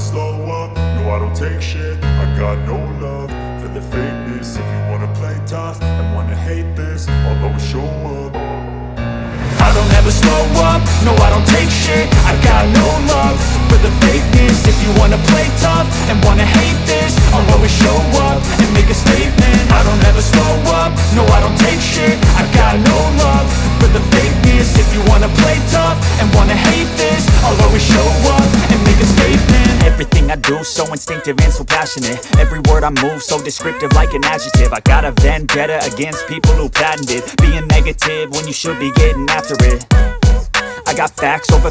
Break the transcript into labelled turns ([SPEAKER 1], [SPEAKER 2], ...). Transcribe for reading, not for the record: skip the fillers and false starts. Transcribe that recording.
[SPEAKER 1] slow up, no I don't take shit. I got no love for the fakeness. If you wanna play tough and wanna hate this, I'll always show up. I don't ever slow up, no I don't take shit. I got no love for the fakeness. If you wanna play tough and wanna hate this, I'll always show up and make a statement. I don't ever slow up, no I don't take shit. I got no love for the fakeness. If you wanna play tough and wanna hate this, I'll always show up and make a statement. Everything I do so instinctive and so passionate. Every word I move so descriptive like an adjective. I got a vendetta against people who patented being negative when you should be getting after it. I got facts over